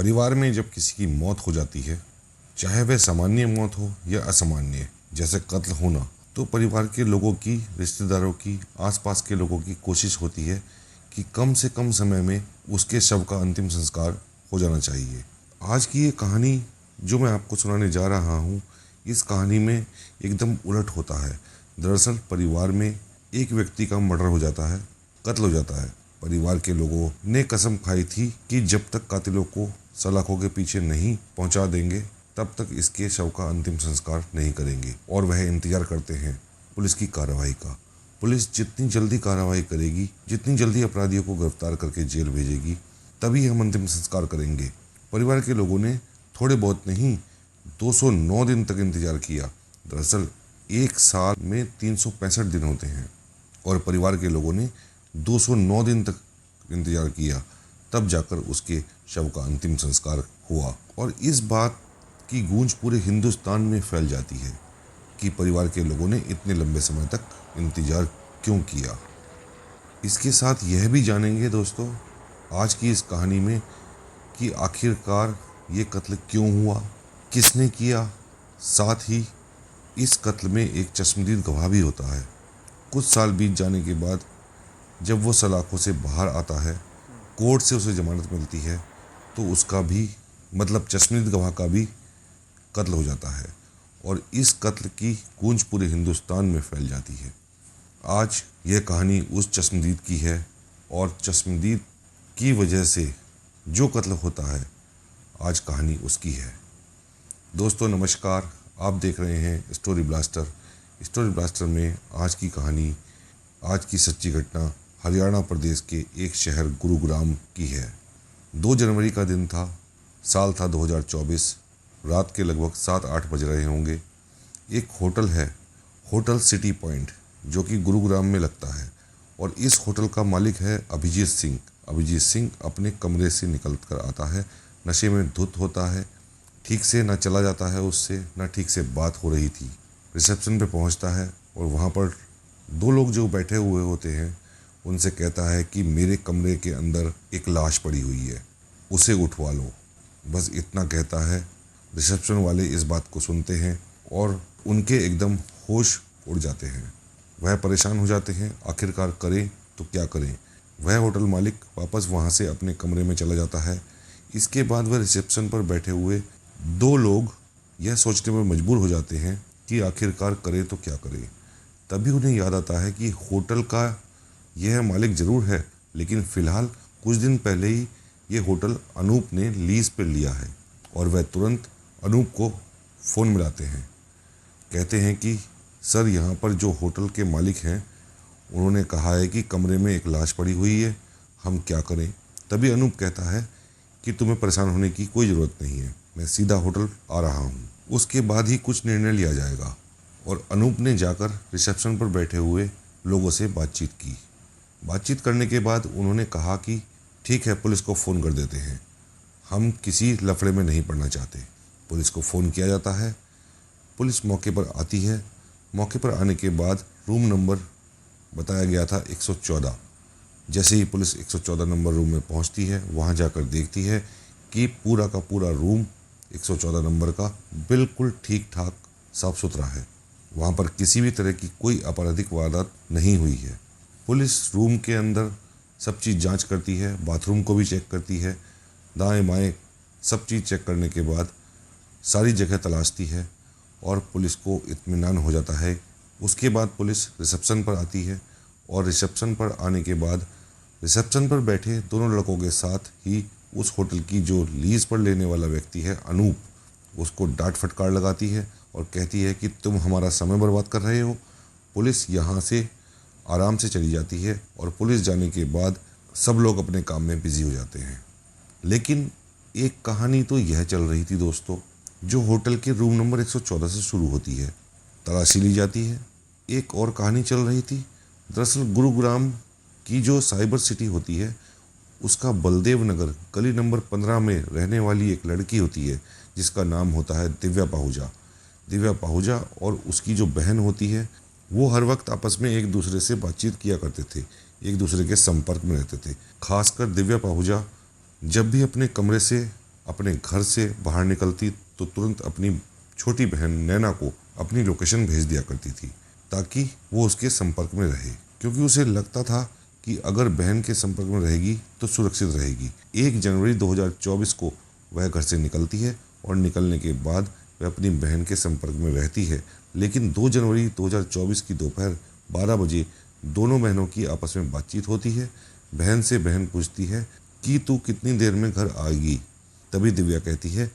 परिवार में जब किसी की मौत हो जाती है, चाहे वह सामान्य मौत हो या असामान्य, जैसे कत्ल होना, तो परिवार के लोगों की, रिश्तेदारों की, आसपास के लोगों की कोशिश होती है कि कम से कम समय में उसके शव का अंतिम संस्कार हो जाना चाहिए। आज की ये कहानी जो मैं आपको सुनाने जा रहा हूँ, इस कहानी में एकदम उलट होता है। दरअसल परिवार में एक व्यक्ति का मर्डर हो जाता है, कत्ल हो जाता है। परिवार के लोगों ने कसम खाई थी कि जब तक कातिलों को सलाखों के पीछे नहीं पहुंचा देंगे, तब तक इसके शव का अंतिम संस्कार नहीं करेंगे। और वह इंतजार करते हैं पुलिस की कार्रवाई का। पुलिस जितनी जल्दी कार्रवाई करेगी, जितनी जल्दी अपराधियों को गिरफ्तार करके जेल भेजेगी, तभी हम अंतिम संस्कार करेंगे। परिवार के लोगों ने थोड़े बहुत नहीं, 209 दिन तक इंतजार किया। दरअसल एक साल में 365 दिन होते हैं और परिवार के लोगों ने 209 दिन तक इंतजार किया, तब जाकर उसके शव का अंतिम संस्कार हुआ। और इस बात की गूंज पूरे हिंदुस्तान में फैल जाती है कि परिवार के लोगों ने इतने लंबे समय तक इंतजार क्यों किया। इसके साथ यह भी जानेंगे दोस्तों आज की इस कहानी में कि आखिरकार ये कत्ल क्यों हुआ, किसने किया। साथ ही इस कत्ल में एक चश्मदीद गवाह भी होता है। कुछ साल बीत जाने के बाद जब वो सलाखों से बाहर आता है, कोर्ट से उसे जमानत मिलती है, तो उसका भी मतलब चश्मदीद गवाह का भी कत्ल हो जाता है और इस कत्ल की गूंज पूरे हिंदुस्तान में फैल जाती है। आज यह कहानी उस चश्मदीद की है और चश्मदीद की वजह से जो कत्ल होता है, आज कहानी उसकी है। दोस्तों नमस्कार, आप देख रहे हैं स्टोरी ब्लास्टर। स्टोरी ब्लास्टर में आज की कहानी, आज की सच्ची घटना हरियाणा प्रदेश के एक शहर गुरुग्राम की है। 2 जनवरी का दिन था, साल था 2024। रात के लगभग 7-8 बज रहे होंगे। एक होटल है, होटल सिटी पॉइंट, जो कि गुरुग्राम में लगता है और इस होटल का मालिक है अभिजीत सिंह। अभिजीत सिंह अपने कमरे से निकल कर आता है, नशे में धुत होता है, ठीक से ना चला जाता है उससे, ना ठीक से बात हो रही थी। रिसेप्शन पे पहुंचता है और वहाँ पर 2 लोग जो बैठे हुए होते हैं उनसे कहता है कि मेरे कमरे के अंदर एक लाश पड़ी हुई है, उसे उठवा लो। बस इतना कहता है। रिसेप्शन वाले इस बात को सुनते हैं और उनके एकदम होश उड़ जाते हैं। वह परेशान हो जाते हैं, आखिरकार करें तो क्या करें। वह होटल मालिक वापस वहाँ से अपने कमरे में चला जाता है। इसके बाद वह रिसेप्शन पर बैठे हुए 2 लोग यह सोचने में मजबूर हो जाते हैं कि आखिरकार करें तो क्या करें। तभी उन्हें याद आता है कि होटल का यह मालिक ज़रूर है, लेकिन फ़िलहाल कुछ दिन पहले ही ये होटल अनूप ने लीज़ पर लिया है। और वह तुरंत अनूप को फ़ोन मिलाते हैं। कहते हैं कि सर, यहाँ पर जो होटल के मालिक हैं उन्होंने कहा है कि कमरे में एक लाश पड़ी हुई है, हम क्या करें। तभी अनूप कहता है कि तुम्हें परेशान होने की कोई ज़रूरत नहीं है, मैं सीधा होटल आ रहा हूँ, उसके बाद ही कुछ निर्णय लिया जाएगा। और अनूप ने जाकर रिसेप्शन पर बैठे हुए लोगों से बातचीत की। बातचीत करने के बाद उन्होंने कहा कि ठीक है, पुलिस को फ़ोन कर देते हैं, हम किसी लफड़े में नहीं पड़ना चाहते। पुलिस को फ़ोन किया जाता है, पुलिस मौके पर आती है। मौके पर आने के बाद रूम नंबर बताया गया था 114। जैसे ही पुलिस 114 नंबर रूम में पहुंचती है, वहां जाकर देखती है कि पूरा का पूरा रूम 114 नंबर का बिल्कुल ठीक ठाक साफ़ सुथरा है। वहां पर किसी भी तरह की कोई आपराधिक वारदात नहीं हुई है। पुलिस रूम के अंदर सब चीज़ जांच करती है, बाथरूम को भी चेक करती है, दाएं बाएं सब चीज़ चेक करने के बाद सारी जगह तलाशती है और पुलिस को इत्मीनान हो जाता है। उसके बाद पुलिस रिसेप्शन पर आती है और रिसेप्शन पर आने के बाद रिसेप्शन पर बैठे दोनों लड़कों के साथ ही उस होटल की जो लीज़ पर लेने वाला व्यक्ति है अनूप, उसको डांट फटकार लगाती है और कहती है कि तुम हमारा समय बर्बाद कर रहे हो। पुलिस यहाँ से आराम से चली जाती है और पुलिस जाने के बाद सब लोग अपने काम में बिजी हो जाते हैं। लेकिन एक कहानी तो यह चल रही थी दोस्तों, जो होटल के रूम नंबर 114 से शुरू होती है, तलाशी ली जाती है। एक और कहानी चल रही थी। दरअसल गुरुग्राम की जो साइबर सिटी होती है, उसका बलदेव नगर गली नंबर 15 में रहने वाली एक लड़की होती है जिसका नाम होता है दिव्या पाहुजा। दिव्या पाहुजा और उसकी जो बहन होती है, वो हर वक्त आपस में एक दूसरे से बातचीत किया करते थे, एक दूसरे के संपर्क में रहते थे। खासकर दिव्या पाहुजा जब भी अपने कमरे से अपने घर से बाहर निकलती तो तुरंत अपनी छोटी बहन नैना को अपनी लोकेशन भेज दिया करती थी ताकि वो उसके संपर्क में रहे, क्योंकि उसे लगता था कि अगर बहन के संपर्क में रहेगी तो सुरक्षित रहेगी। 1 जनवरी 2024 को वह घर से निकलती है और निकलने के बाद वह अपनी बहन के संपर्क में रहती है, लेकिन 2 जनवरी 2024 की दोपहर 12 बजे दोनों बहनों की आपस में बातचीत होती है। बहन से बहन पूछती है कि तू कितनी देर में घर आएगी। तभी दिव्या कहती है,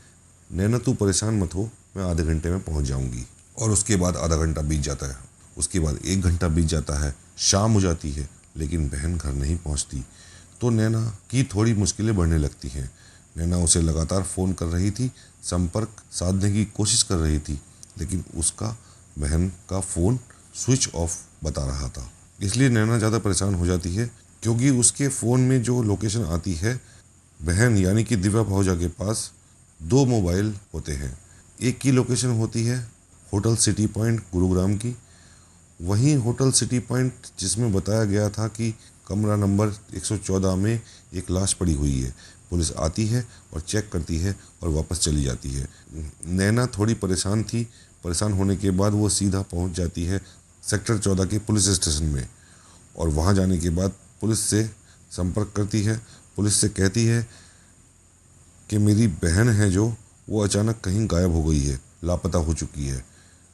नैना तू परेशान मत हो, मैं आधे घंटे में पहुंच जाऊंगी। और उसके बाद आधा घंटा बीत जाता है, उसके बाद 1 घंटा बीत जाता है, शाम हो जाती है, लेकिन बहन घर नहीं पहुंचती। तो नैना की थोड़ी मुश्किलें बढ़ने लगती हैं। नैना उसे लगातार फ़ोन कर रही थी, संपर्क साधने की कोशिश कर रही थी, लेकिन उसका बहन का फ़ोन स्विच ऑफ बता रहा था। इसलिए नैना ज़्यादा परेशान हो जाती है, क्योंकि उसके फ़ोन में जो लोकेशन आती है, बहन यानी कि दिव्या पहुजा के पास 2 मोबाइल होते हैं। एक की लोकेशन होती है होटल सिटी पॉइंट गुरुग्राम की, वहीं होटल सिटी पॉइंट जिसमें बताया गया था कि कमरा नंबर 114 में एक लाश पड़ी हुई है। पुलिस आती है और चेक करती है और वापस चली जाती है। नैना थोड़ी परेशान थी, परेशान होने के बाद वो सीधा पहुंच जाती है सेक्टर 14 के पुलिस स्टेशन में, और वहां जाने के बाद पुलिस से संपर्क करती है। पुलिस से कहती है कि मेरी बहन है जो, वो अचानक कहीं गायब हो गई है, लापता हो चुकी है।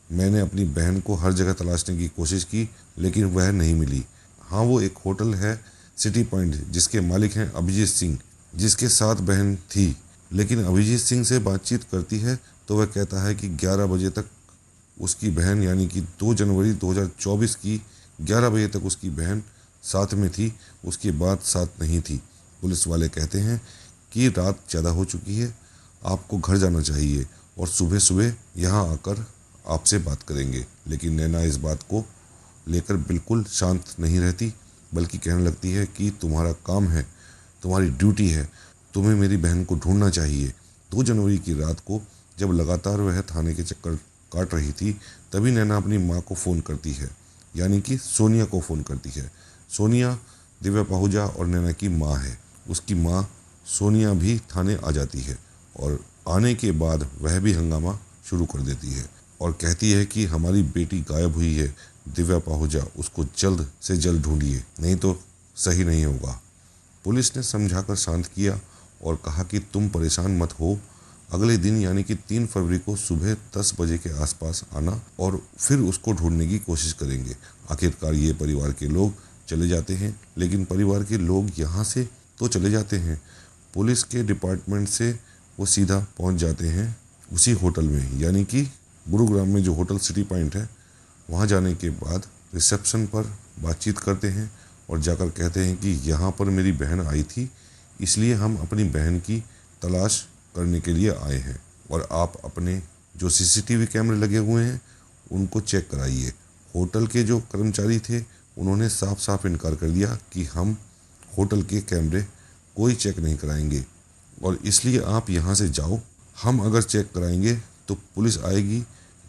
मैंने अपनी बहन को हर जगह तलाशने की कोशिश की, लेकिन वह नहीं मिली। हाँ, वो एक होटल है सिटी पॉइंट जिसके मालिक हैं अभिजीत सिंह, जिसके साथ बहन थी, लेकिन अभिजीत सिंह से बातचीत करती है तो वह कहता है कि 11 बजे तक उसकी बहन यानी कि 2 जनवरी 2024 की 11 बजे तक उसकी बहन साथ में थी, उसके बाद साथ नहीं थी। पुलिस वाले कहते हैं कि रात ज़्यादा हो चुकी है, आपको घर जाना चाहिए और सुबह सुबह यहाँ आकर आपसे बात करेंगे। लेकिन नैना इस बात को लेकर बिल्कुल शांत नहीं रहती, बल्कि कहने लगती है कि तुम्हारा काम है, तुम्हारी ड्यूटी है, तुम्हें मेरी बहन को ढूंढना चाहिए। 2 जनवरी की रात को जब लगातार वह थाने के चक्कर काट रही थी, तभी नैना अपनी माँ को फ़ोन करती है, यानी कि सोनिया को फ़ोन करती है। सोनिया दिव्या पाहुजा और नैना की माँ है। उसकी माँ सोनिया भी थाने आ जाती है और आने के बाद वह भी हंगामा शुरू कर देती है और कहती है कि हमारी बेटी गायब हुई है, दिव्या पाहुजा, उसको जल्द से जल्द ढूंढिए, नहीं तो सही नहीं होगा। पुलिस ने समझाकर शांत किया और कहा कि तुम परेशान मत हो, अगले दिन यानी कि 3 फरवरी को सुबह 10 बजे के आसपास आना और फिर उसको ढूंढने की कोशिश करेंगे। आखिरकार ये परिवार के लोग चले जाते हैं, लेकिन परिवार के लोग यहाँ से तो चले जाते हैं, पुलिस के डिपार्टमेंट से वो सीधा पहुँच जाते हैं उसी होटल में, यानी कि गुरुग्राम में जो होटल सिटी पॉइंट है। वहाँ जाने के बाद रिसेप्शन पर बातचीत करते हैं और जाकर कहते हैं कि यहाँ पर मेरी बहन आई थी, इसलिए हम अपनी बहन की तलाश करने के लिए आए हैं और आप अपने जो सीसीटीवी कैमरे लगे हुए हैं उनको चेक कराइए। होटल के जो कर्मचारी थे उन्होंने साफ साफ इनकार कर दिया कि हम होटल के कैमरे कोई चेक नहीं कराएंगे और इसलिए आप यहाँ से जाओ, हम अगर चेक कराएंगे तो पुलिस आएगी,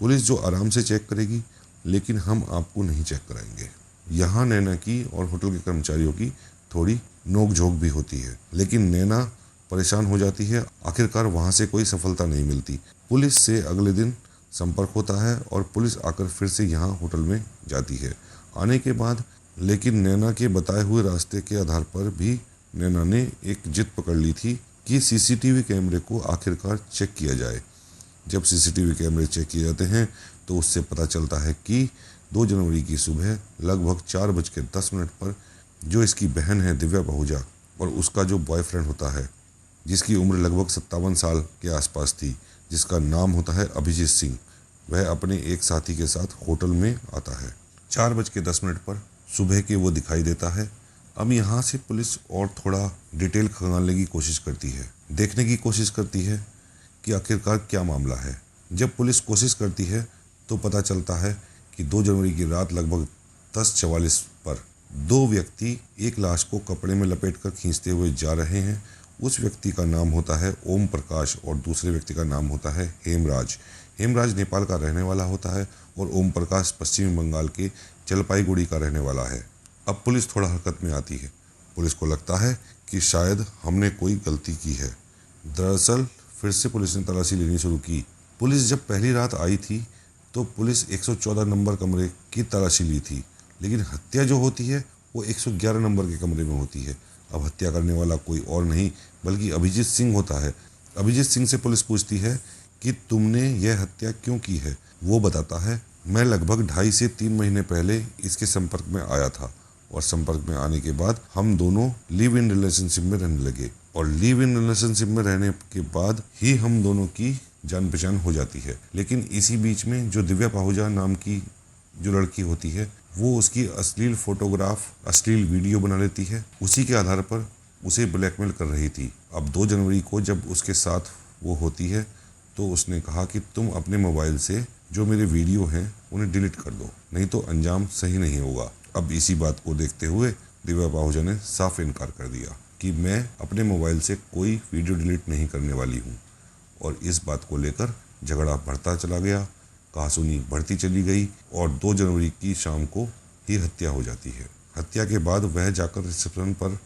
पुलिस जो आराम से चेक करेगी, लेकिन हम आपको नहीं चेक कराएंगे। यहाँ नैना की और होटल के कर्मचारियों की थोड़ी नोक-झोंक भी होती है, लेकिन नैना परेशान हो जाती है। आखिरकार वहाँ से कोई सफलता नहीं मिलती। पुलिस से अगले दिन संपर्क होता है और पुलिस आकर फिर से यहाँ होटल में जाती है। आने के बाद लेकिन नैना के बताए हुए रास्ते के आधार पर भी नैना ने एक जिद पकड़ ली थी कि सीसीटीवी कैमरे को आखिरकार चेक किया जाए। जब सीसीटीवी कैमरे चेक किए जाते हैं तो उससे पता चलता है कि 2 जनवरी की सुबह लगभग 4:10 पर जो इसकी बहन है दिव्या पाहुजा और उसका जो बॉयफ्रेंड होता है, जिसकी उम्र लगभग 57 साल के आसपास थी, जिसका नाम होता है अभिजीत सिंह, वह अपने एक साथी के साथ होटल में आता है। 4:10 पर सुबह के वो दिखाई देता है। अब यहाँ से पुलिस और थोड़ा डिटेल खंगालने की कोशिश करती है, देखने की कोशिश करती है कि आखिरकार क्या मामला है। जब पुलिस कोशिश करती है तो पता चलता है कि 2 जनवरी की रात लगभग 10:44 पर 2 व्यक्ति एक लाश को कपड़े में लपेटकर खींचते हुए जा रहे हैं। उस व्यक्ति का नाम होता है ओम प्रकाश और दूसरे व्यक्ति का नाम होता है हेमराज। हेमराज नेपाल का रहने वाला होता है और ओम प्रकाश पश्चिमी बंगाल के जलपाईगुड़ी का रहने वाला है। अब पुलिस थोड़ा हरकत में आती है। पुलिस को लगता है कि शायद हमने कोई गलती की है, दरअसल फिर से पुलिस ने तलाशी लेनी शुरू की। पुलिस जब पहली रात आई थी तो पुलिस 114 नंबर कमरे की तलाशी ली थी, लेकिन हत्या जो होती है वो 111 नंबर के कमरे में होती है। अब हत्या करने वाला कोई और नहीं बल्कि अभिजीत सिंह होता है। अभिजीत सिंह से पुलिस पूछती है कि तुमने यह हत्या क्यों की है। वो बताता है, मैं लगभग 2.5 से 3 महीने पहले इसके संपर्क में आया था और संपर्क में आने के बाद हम दोनों लिव इन रिलेशनशिप में रहने लगे और लिव इन रिलेशनशिप में रहने के बाद ही हम दोनों की जान पहचान हो जाती है। लेकिन इसी बीच में जो दिव्या पाहुजा नाम की जो लड़की होती है वो उसकी अश्लील फोटोग्राफ, अश्लील वीडियो बना लेती है। उसी के आधार पर उसे ब्लैकमेल कर रही थी। अब 2 जनवरी को जब उसके साथ वो होती है तो उसने कहा कि तुम अपने मोबाइल से जो मेरे वीडियो हैं उन्हें डिलीट कर दो, नहीं तो अंजाम सही नहीं होगा। अब इसी बात को देखते हुए दिव्या पाहुजा ने साफ इनकार कर दिया कि मैं अपने मोबाइल से कोई वीडियो डिलीट नहीं करने वाली हूँ और इस बात को लेकर झगड़ा बढ़ता चला गया, कहासुनी बढ़ती चली गई और 2 जनवरी की शाम को ही हत्या हो जाती है। हत्या के बाद वह जाकर रिसेप्शन पर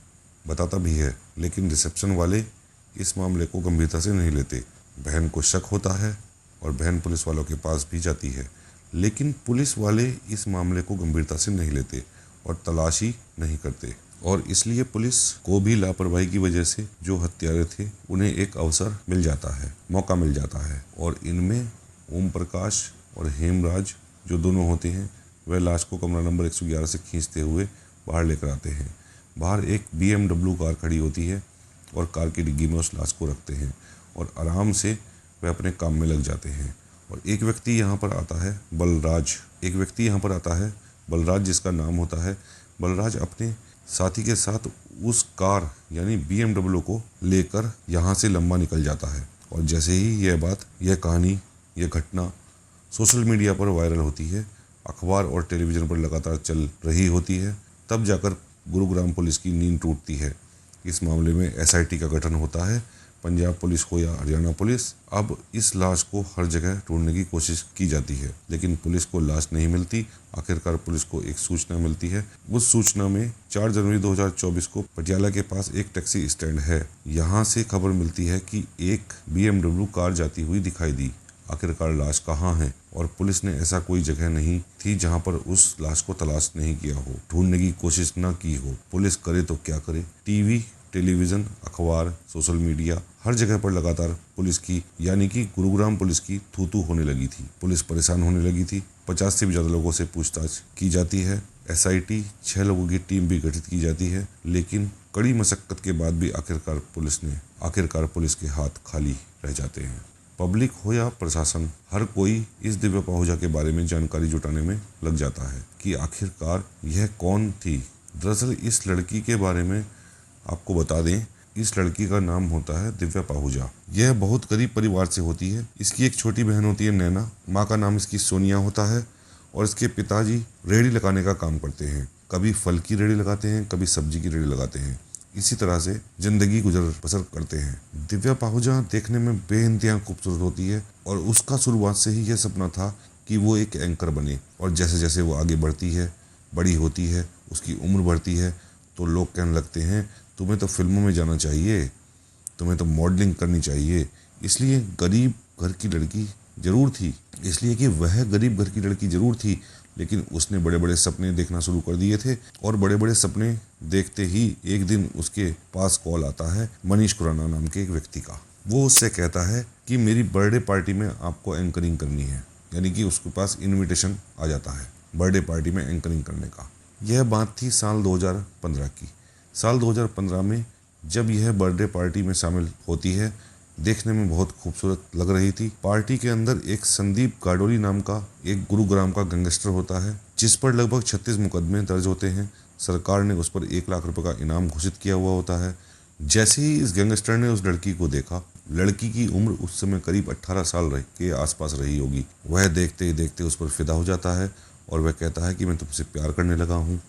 बताता भी है, लेकिन रिसेप्शन वाले इस मामले को गंभीरता से नहीं लेते। बहन को शक होता है और बहन पुलिस वालों के पास भी जाती है, लेकिन पुलिस वाले इस मामले को गंभीरता से नहीं लेते और तलाशी नहीं करते और इसलिए पुलिस को भी लापरवाही की वजह से जो हत्यारे थे उन्हें एक अवसर मिल जाता है, मौका मिल जाता है और इनमें ओम प्रकाश और हेमराज जो दोनों होते हैं वह लाश को कमरा नंबर 111 से खींचते हुए बाहर लेकर आते हैं। बाहर एक BMW कार खड़ी होती है और कार की डिग्गी में उस लाश को रखते हैं और आराम से वह अपने काम में लग जाते हैं। और एक व्यक्ति यहाँ पर आता है बलराज, जिसका नाम होता है बलराज, अपने साथी के साथ उस कार यानी BMW को लेकर यहाँ से लंबा निकल जाता है। और जैसे ही यह कहानी, यह घटना सोशल मीडिया पर वायरल होती है, अखबार और टेलीविज़न पर लगातार चल रही होती है, तब जाकर गुरुग्राम पुलिस की नींद टूटती है। इस मामले में SIT का गठन होता है, पंजाब पुलिस हो या हरियाणा पुलिस। अब इस लाश को हर जगह ढूंढने की कोशिश की जाती है, लेकिन पुलिस को लाश नहीं मिलती। आखिरकार पुलिस को एक सूचना मिलती है। उस सूचना में 4 जनवरी 2024 को पटियाला के पास एक टैक्सी स्टैंड है, यहाँ से खबर मिलती है कि एक BMW कार जाती हुई दिखाई दी। आखिरकार लाश कहाँ है? और पुलिस ने ऐसा कोई जगह नहीं थी जहाँ पर उस लाश को तलाश नहीं किया हो, ढूंढने की कोशिश न की हो। पुलिस करे तो क्या करे? टीवी, टेलीविज़न, अखबार, सोशल मीडिया, हर जगह पर लगातार पुलिस की यानी कि गुरुग्राम पुलिस की थू-थू होने लगी थी। पुलिस परेशान होने लगी थी। 50 से भी ज़्यादा लोगों से पूछताछ की जाती है। SIT 6 लोगों की टीम भी गठित की जाती है, लेकिन कड़ी मशक्कत के बाद भी आखिरकार पुलिस के हाथ खाली रह जाते हैं। पब्लिक हो या प्रशासन, हर कोई इस दिव्या पाहुजा के बारे में जानकारी जुटाने में लग जाता है कि आखिरकार यह कौन थी। दरअसल इस लड़की के बारे में आपको बता दें, इस लड़की का नाम होता है दिव्या पाहुजा। यह बहुत गरीब परिवार से होती है। इसकी एक छोटी बहन होती है नैना, माँ का नाम इसकी सोनिया होता है और इसके पिताजी रेहड़ी लगाने का काम करते हैं। कभी फल की रेहड़ी लगाते हैं, कभी सब्जी की रेहड़ी लगाते हैं। इसी तरह से जिंदगी गुजर बसर करते हैं। दिव्या पाहुजा देखने में बेइंतहा खूबसूरत होती है और उसका शुरुआत से ही यह सपना था कि वो एक एंकर बने। और जैसे जैसे वो आगे बढ़ती है, बड़ी होती है, उसकी उम्र बढ़ती है, तो लोग कहने लगते हैं तुम्हें तो फिल्मों में जाना चाहिए, तुम्हें तो मॉडलिंग करनी चाहिए। इसलिए गरीब घर की लड़की जरूर थी, लेकिन उसने बड़े बड़े सपने देखना शुरू कर दिए थे। और बड़े बड़े सपने देखते ही एक दिन उसके पास कॉल आता है मनीष खुराना नाम के एक व्यक्ति का। वो उससे कहता है कि मेरी बर्थडे पार्टी में आपको एंकरिंग करनी है, यानी कि उसके पास इनविटेशन आ जाता है बर्थडे पार्टी में एंकरिंग करने का। यह बात थी साल 2015 की। साल 2015 में जब यह बर्थडे पार्टी में शामिल होती है, देखने में बहुत खूबसूरत लग रही थी। पार्टी के अंदर एक संदीप गाडोली नाम का एक गुरुग्राम का गैंगस्टर होता है, जिस पर लगभग 36 मुकदमे दर्ज होते हैं। सरकार ने उस पर 1 लाख रुपए का इनाम घोषित किया हुआ होता है। जैसे ही इस गैंगस्टर ने उस लड़की को देखा, लड़की की उम्र उस समय करीब 18 साल के आसपास रही होगी, वह देखते ही देखते उस पर फिदा हो जाता है और वह कहता है कि मैं तुमसे प्यार करने लगा हूँ।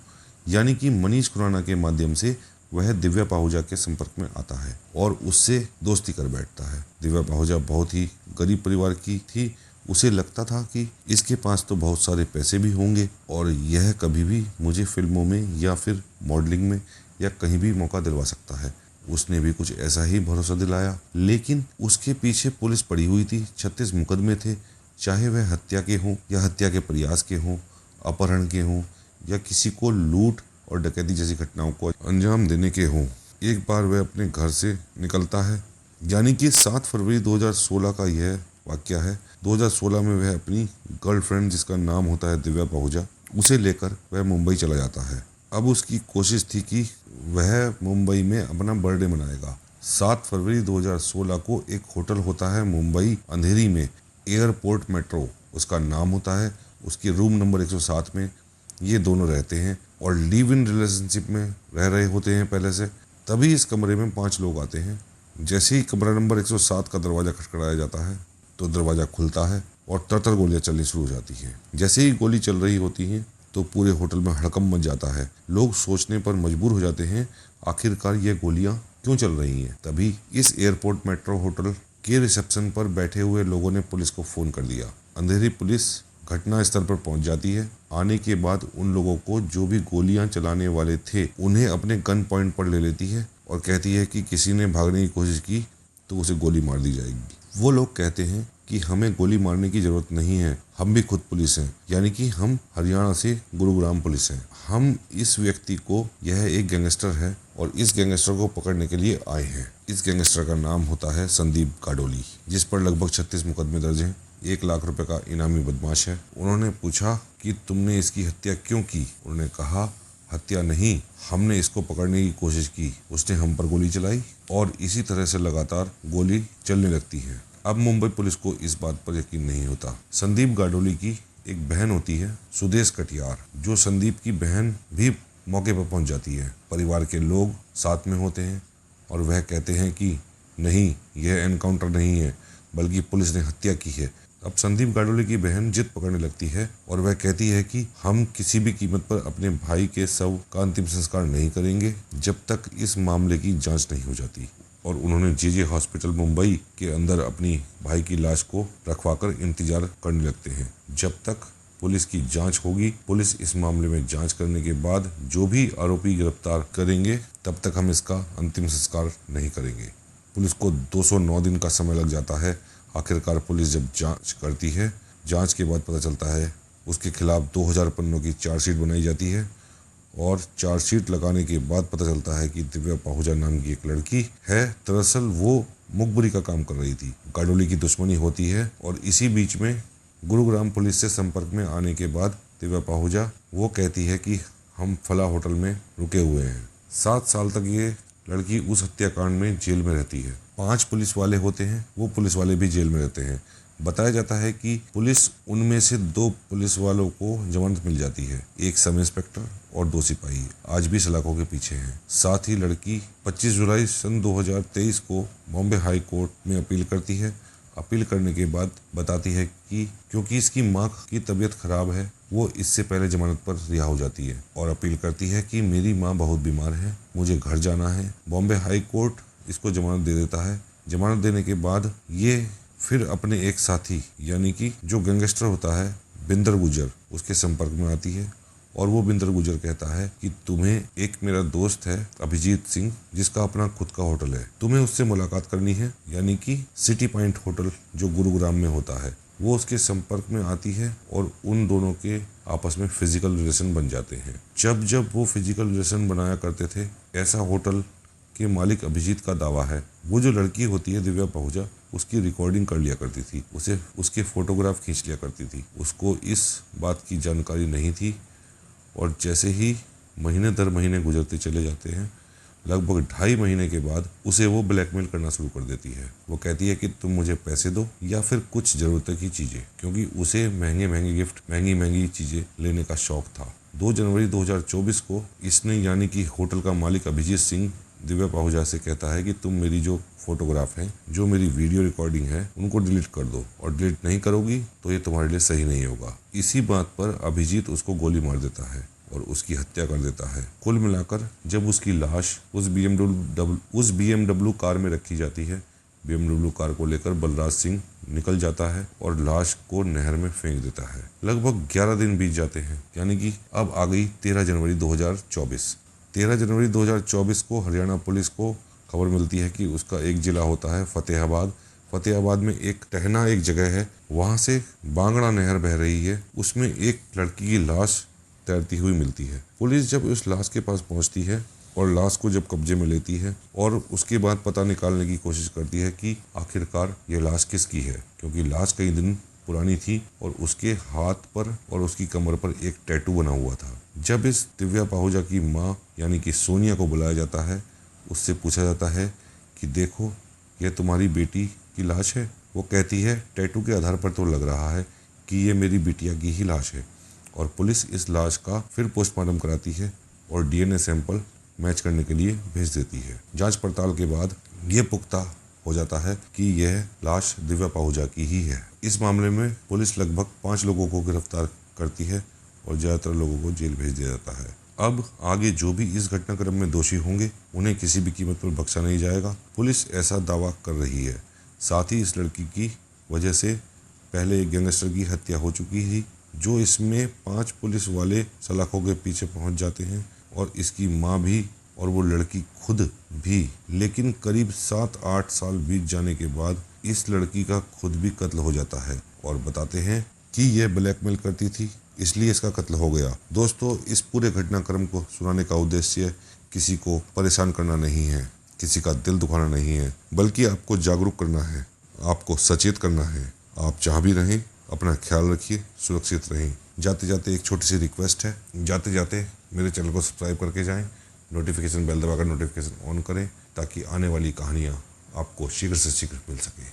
यानी कि मनीष खुराना के माध्यम से वह दिव्या पाहुजा के संपर्क में आता है और उससे दोस्ती कर बैठता है। दिव्या पाहुजा बहुत ही गरीब परिवार की थी। उसे लगता था कि इसके पास तो बहुत सारे पैसे भी होंगे और यह कभी भी मुझे फिल्मों में या फिर मॉडलिंग में या कहीं भी मौका दिलवा सकता है। उसने भी कुछ ऐसा ही भरोसा दिलाया, लेकिन उसके पीछे पुलिस पड़ी हुई थी। 36 मुकदमे थे, चाहे वह हत्या के हों या हत्या के प्रयास के हों, अपहरण के हों या किसी को लूट और डकैती जैसी घटनाओं को अंजाम देने के हों। एक बार वह अपने घर से निकलता है, यानी कि 7 फरवरी 2016 का यह वाकया है। 2016 में वह अपनी गर्लफ्रेंड, जिसका नाम होता है दिव्या पहूजा, उसे लेकर वह मुंबई चला जाता है। अब उसकी कोशिश थी कि वह मुंबई में अपना बर्थडे मनाएगा। 7 फरवरी 2016 को एक होटल होता है मुंबई अंधेरी में, एयरपोर्ट मेट्रो उसका नाम होता है। उसके रूम नंबर 107 में ये दोनों रहते हैं और लिव इन रिलेशनशिप में रह रहे होते हैं पहले से। तभी इस कमरे में 5 लोग आते हैं। जैसे ही कमरा नंबर 107 का दरवाज़ा खटखटाया जाता है तो दरवाज़ा खुलता है और तरतर गोलियां चलनी शुरू हो जाती हैं। जैसे ही गोली चल रही होती हैं तो पूरे होटल में हड़कंप मच जाता है। लोग सोचने पर मजबूर हो जाते हैं आखिरकार ये गोलियां क्यों चल रही हैं। तभी इस एयरपोर्ट मेट्रो होटल के रिसेप्शन पर बैठे हुए लोगों ने पुलिस को फ़ोन कर दिया। अंधेरी पुलिस घटना स्थल पर पहुंच जाती है। आने के बाद उन लोगों को, जो भी गोलियां चलाने वाले थे, उन्हें अपने गन पॉइंट पर ले लेती है और कहती है कि किसी ने भागने की कोशिश की तो उसे गोली मार दी जाएगी। वो लोग कहते हैं कि हमें गोली मारने की ज़रूरत नहीं है, हम भी खुद पुलिस हैं, यानी कि हम हरियाणा से गुरुग्राम पुलिस हैं। हम इस व्यक्ति को, यह एक गैंगस्टर है और इस गैंगस्टर को पकड़ने के लिए आए हैं। इस गैंगस्टर का नाम होता है संदीप गाडोली, जिस पर लगभग 36 मुकदमे दर्ज हैं। 1 लाख रुपए का इनामी बदमाश है। उन्होंने पूछा कि तुमने इसकी हत्या क्यों की। उन्होंने कहा, हत्या नहीं, हमने इसको पकड़ने की कोशिश की, उसने हम पर गोली चलाई और इसी तरह से लगातार गोली चलने लगती है। अब मुंबई पुलिस को इस बात पर यकीन नहीं होता। संदीप गाडोली की एक बहन होती है, सुदेश कटियार, जो संदीप की बहन भी मौके पर पहुंच जाती है। परिवार के लोग साथ में होते हैं और वह कहते हैं कि नहीं, यह एनकाउंटर नहीं है, बल्कि पुलिस ने हत्या की है। अब संदीप गाडोली की बहन जिद पकड़ने लगती है और वह कहती है कि हम किसी भी कीमत पर अपने भाई के शव का अंतिम संस्कार नहीं करेंगे जब तक इस मामले की जांच नहीं हो जाती। और उन्होंने जे हॉस्पिटल मुंबई के अंदर अपनी भाई की लाश को रखवाकर इंतजार करने लगते हैं जब तक पुलिस की जांच होगी। पुलिस इस मामले में जांच करने के बाद जो भी आरोपी गिरफ्तार करेंगे, तब तक हम इसका अंतिम संस्कार नहीं करेंगे। पुलिस को 209 दिन का समय लग जाता है। आखिरकार पुलिस जब जांच करती है, जांच के बाद पता चलता है उसके खिलाफ 2000 पन्नों की चार्जशीट बनाई जाती है और चार्जशीट लगाने के बाद पता चलता है कि दिव्या पहूजा नाम की एक लड़की है। दरअसल वो मुखबिरी का काम कर रही थी। गाडोली की दुश्मनी होती है और इसी बीच में गुरुग्राम पुलिस से संपर्क में आने के बाद दिव्या पहूजा वो कहती है कि हम फला होटल में रुके हुए हैं। 7 साल तक ये लड़की उस हत्याकांड में जेल में रहती है। 5 पुलिस वाले होते हैं, वो पुलिस वाले भी जेल में रहते हैं। बताया जाता है कि पुलिस उनमें से 2 पुलिस वालों को जमानत मिल जाती है, एक सब इंस्पेक्टर और 2 सिपाही आज भी सलाखों के पीछे हैं। साथ ही लड़की 25 जुलाई सन 2023 को बॉम्बे हाई कोर्ट में अपील करती है। अपील करने के बाद बताती है कि क्योंकि इसकी मां की तबीयत खराब है, वो इससे पहले जमानत पर रिहा हो जाती है और अपील करती है कि मेरी मां बहुत बीमार है, मुझे घर जाना है। बॉम्बे हाई कोर्ट इसको जमानत दे देता है। जमानत देने के बाद ये फिर अपने एक साथी, यानी कि जो गैंगस्टर होता है बिंदर गुजर, उसके संपर्क में आती है और वो बिंदर गुजर कहता है कि तुम्हें, एक मेरा दोस्त है अभिजीत सिंह, जिसका अपना खुद का होटल है, तुम्हें उससे मुलाकात करनी है, यानी कि सिटी पॉइंट होटल जो गुरुग्राम में होता है। वो उसके संपर्क में आती है और उन दोनों के आपस में फिजिकल रिलेशन बन जाते हैं। जब जब वो फिजिकल रिलेशन बनाया करते थे, ऐसा होटल के मालिक अभिजीत का दावा है। वो जो लड़की होती है दिव्या पहूजा, उसकी रिकॉर्डिंग कर लिया करती थी, उसे उसके फोटोग्राफ खींच लिया करती थी। उसको इस बात की जानकारी नहीं थी और जैसे ही महीने दर महीने गुजरते चले जाते हैं, लगभग 2.5 महीने के बाद उसे वो ब्लैकमेल करना शुरू कर देती है। वो कहती है कि तुम मुझे पैसे दो या फिर कुछ ज़रूरत की चीज़ें, क्योंकि उसे महंगे महंगे गिफ्ट, महंगी महंगी चीज़ें लेने का शौक था। 2 जनवरी 2024 को इसने, यानी कि होटल का मालिक अभिजीत सिंह, दिव्या पहूजा से कहता है कि तुम मेरी जो फोटोग्राफ हैं, जो मेरी वीडियो रिकॉर्डिंग है, उनको डिलीट कर दो और डिलीट नहीं करोगी तो ये तुम्हारे लिए सही नहीं होगा। इसी बात पर अभिजीत उसको गोली मार देता है और उसकी हत्या कर देता है। कुल मिलाकर जब उसकी लाश उस BMW कार में रखी जाती है, BMW कार को लेकर बलराज सिंह निकल जाता है और लाश को नहर में फेंक देता है। लगभग 11 दिन बीत जाते हैं, यानी कि अब आ गई 13 जनवरी 2024। 13 जनवरी 2024 को हरियाणा पुलिस को खबर मिलती है कि उसका एक जिला होता है फतेहाबाद। फतेहाबाद में एक टहना एक जगह है, वहाँ से बांगड़ा नहर बह रही है, उसमें एक लड़की की लाश तैरती हुई मिलती है। पुलिस जब उस लाश के पास पहुंचती है और लाश को जब कब्जे में लेती है और उसके बाद पता निकालने की कोशिश करती है कि आखिरकार ये लाश किसकी है, क्योंकि लाश कई दिन पुरानी थी और उसके हाथ पर और उसकी कमर पर एक टैटू बना हुआ था। जब इस दिव्या पाहुजा की माँ यानी कि सोनिया को बुलाया जाता है, उससे पूछा जाता है कि देखो यह तुम्हारी बेटी की लाश है। वो कहती है टैटू के आधार पर तो लग रहा है कि ये मेरी बिटिया की ही लाश है। और पुलिस इस लाश का फिर पोस्टमार्टम कराती है और डीएनए सैंपल मैच करने के लिए भेज देती है। जांच पड़ताल के बाद ये पुख्ता हो जाता है कि यह लाश दिव्या पाहुजा की ही है। इस मामले में पुलिस लगभग 5 लोगों को गिरफ्तार करती है और ज़्यादातर लोगों को जेल भेज दिया जाता है। अब आगे जो भी इस घटनाक्रम में दोषी होंगे उन्हें किसी भी कीमत पर बख्शा नहीं जाएगा, पुलिस ऐसा दावा कर रही है। साथ ही इस लड़की की वजह से पहले एक गैंगस्टर की हत्या हो चुकी थी, जो इसमें 5 पुलिस वाले सलाखों के पीछे पहुंच जाते हैं और इसकी माँ भी और वो लड़की खुद भी। लेकिन करीब 7-8 साल बीत जाने के बाद इस लड़की का खुद भी कत्ल हो जाता है और बताते हैं कि यह ब्लैकमेल करती थी, इसलिए इसका कत्ल हो गया। दोस्तों, इस पूरे घटनाक्रम को सुनाने का उद्देश्य किसी को परेशान करना नहीं है, किसी का दिल दुखाना नहीं है, बल्कि आपको जागरूक करना है, आपको सचेत करना है। आप जहाँ भी रहें अपना ख्याल रखिए, सुरक्षित रहें। जाते जाते एक छोटी सी रिक्वेस्ट है, जाते जाते मेरे चैनल को सब्सक्राइब करके जाएं, नोटिफिकेशन बेल दबाकर नोटिफिकेशन ऑन करें ताकि आने वाली कहानियाँ आपको शीघ्र से शीघ्र मिल सके।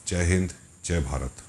जय हिंद, जय भारत।